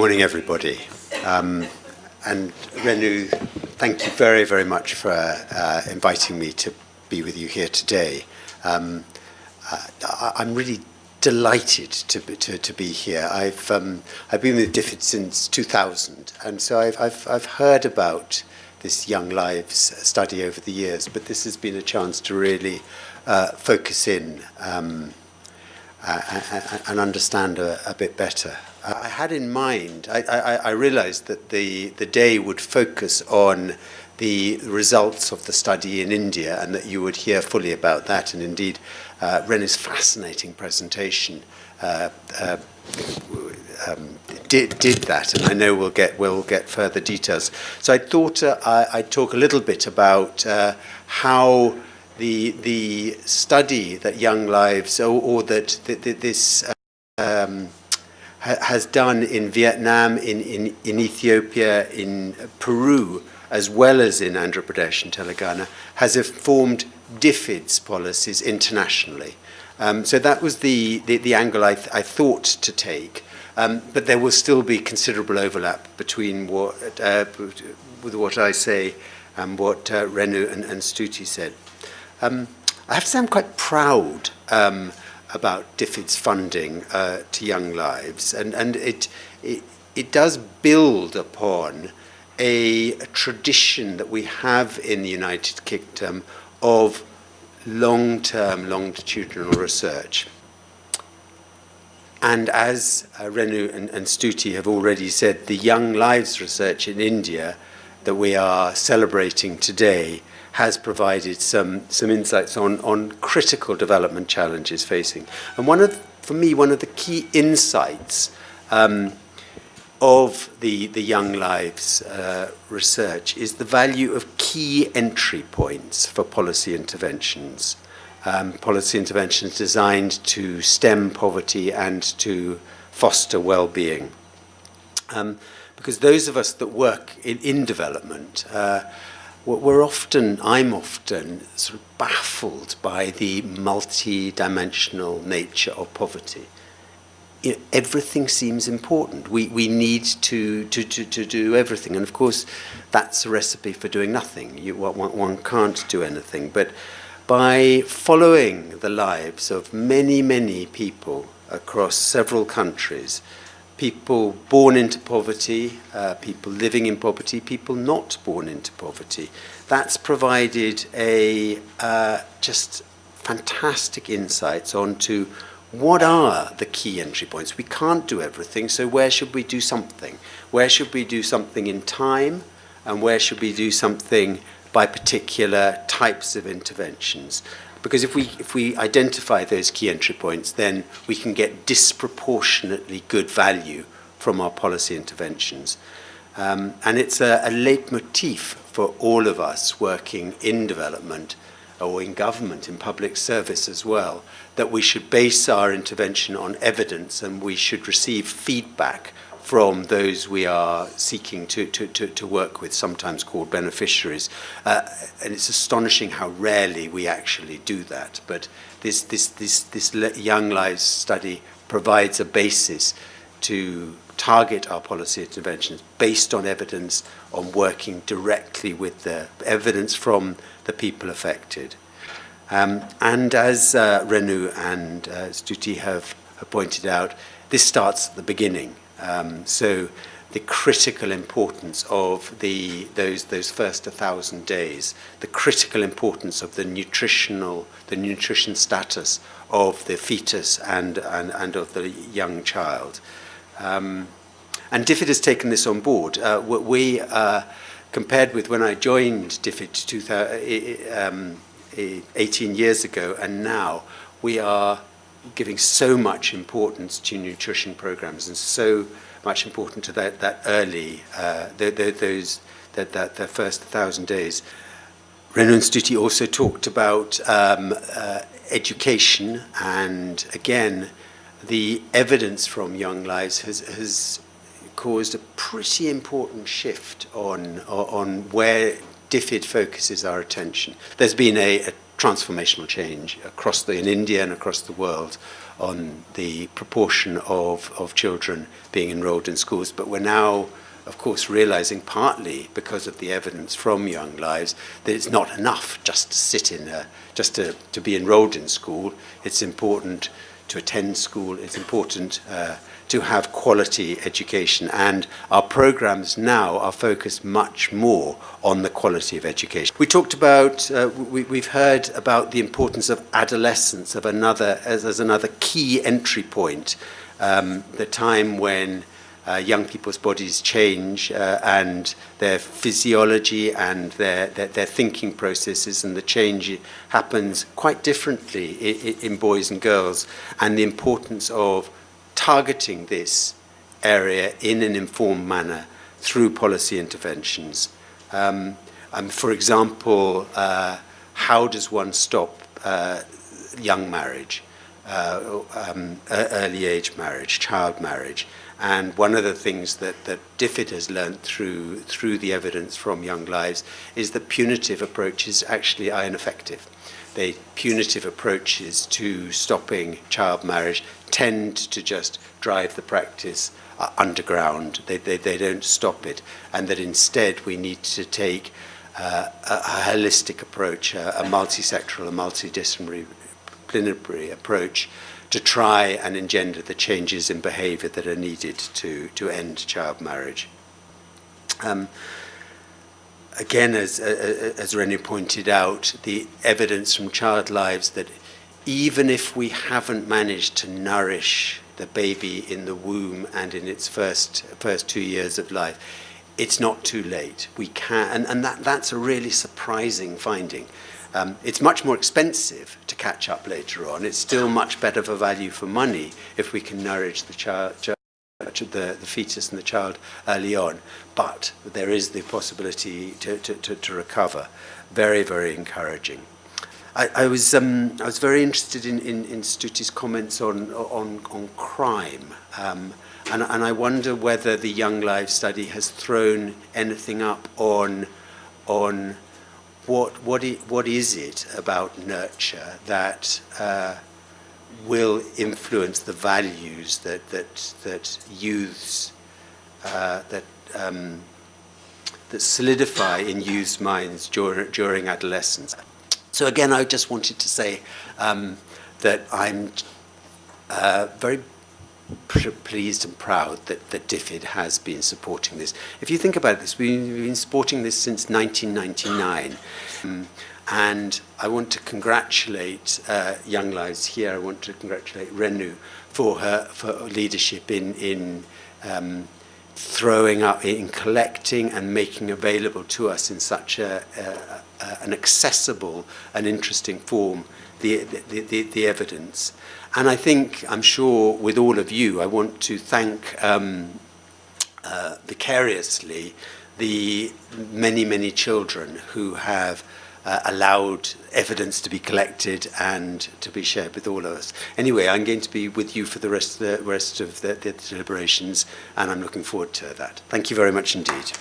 morning, everybody. And Renu, thank you very, very much for inviting me to be with you here today. I'm really delighted to be here. I've been with DFID since 2000, and so I've heard about this Young Lives study over the years, but this has been a chance to really focus in and understand a bit better. I had in mind, I realized that the day would focus on the results of the study in India and that you would hear fully about that. And indeed, Renu's fascinating presentation did that, and I know we'll get further details. So I thought I'd talk a little bit about how the study that Young Lives, or that this has done in Vietnam, in Ethiopia, in Peru, as well as in Andhra Pradesh and Telangana, has informed DFID's policies internationally. So that was the angle I thought to take, but there will still be considerable overlap between with what I say and what Renu and Stuti said. I have to say I'm quite proud about DFID's funding to Young Lives, and it does build upon a tradition that we have in the United Kingdom of long-term longitudinal research. And as Renu and Stuti have already said, the Young Lives research in India that we are celebrating today has provided some insights on critical development challenges facing. And for me, one of the key insights of the Young Lives research is the value of key entry points for policy interventions. Policy interventions designed to stem poverty and to foster well-being. Because those of us that work in development, I'm often sort of baffled by the multi-dimensional nature of poverty. You know, everything seems important. We need to do everything, and of course, that's a recipe for doing nothing. One can't do anything. But by following the lives of many people across several countries, people born into poverty, people living in poverty, people not born into poverty, that's provided a just fantastic insights onto what are the key entry points. We can't do everything, so where should we do something? Where should we do something in time, and where should we do something by particular types of interventions? Because if we identify those key entry points, then we can get disproportionately good value from our policy interventions. And it's a leitmotif for all of us working in development or in government, in public service as well, that we should base our intervention on evidence, and we should receive feedback from those we are seeking to work with, sometimes called beneficiaries. And it's astonishing how rarely we actually do that. But this Young Lives study provides a basis to target our policy interventions based on evidence, on working directly with the evidence from the people affected. And as Renu and Stuti have pointed out, this starts at the beginning. So the critical importance of those first 1,000 days, the critical importance of the nutrition status of the fetus and of the young child. And DFID has taken this on board. We compared with when I joined DFID 18 years ago, and now we are giving so much importance to nutrition programs and so much important to that early, the first 1,000 days. Renu and Stuti also talked about education, and again, the evidence from Young Lives has caused a pretty important shift on where DFID focuses our attention. There's been a transformational change in India and across the world on the proportion of children being enrolled in schools. But we're now, of course, realizing, partly because of the evidence from Young Lives, that it's not enough just to sit to be enrolled in school. It's important to attend school. It's important to have quality education, and our programs now are focused much more on the quality of education. We talked about, we've heard about the importance of adolescence as another key entry point, the time when young people's bodies change and their physiology and their thinking processes, and the change happens quite differently in boys and girls, and the importance of targeting this area in an informed manner through policy interventions. For example, how does one stop young marriage, early age marriage, child marriage? And one of the things that DFID has learned through the evidence from Young Lives is that punitive approaches actually are ineffective. Punitive approaches to stopping child marriage tend to just drive the practice underground. They don't stop it, and that instead we need to take a holistic approach, a multi-sectoral, a multidisciplinary approach to try and engender the changes in behaviour that are needed to end child marriage. Again, as Renu pointed out, the evidence from Child Lives that even if we haven't managed to nourish the baby in the womb and in its first 2 years of life, it's not too late. We can, and that's a really surprising finding. It's much more expensive to catch up later on. It's still much better for value for money if we can nourish the the fetus and the child early on. But there is the possibility to recover. Very, very encouraging. I was very interested in Stuti's comments on crime, and I wonder whether the Young Lives study has thrown anything up on what is it about nurture that will influence the values that youths that solidify in youths' minds during adolescence. So again, I just wanted to say that I'm very pleased and proud that DFID has been supporting this. If you think about this, we've been supporting this since 1999. And I want to congratulate Young Lives here. I want to congratulate Renu for her leadership in throwing up, in collecting and making available to us in such an accessible and interesting form the evidence. And I think, I'm sure with all of you, I want to thank vicariously the many children who have allowed evidence to be collected and to be shared with all of us. Anyway, I'm going to be with you for the rest of the deliberations, and I'm looking forward to that. Thank you very much indeed.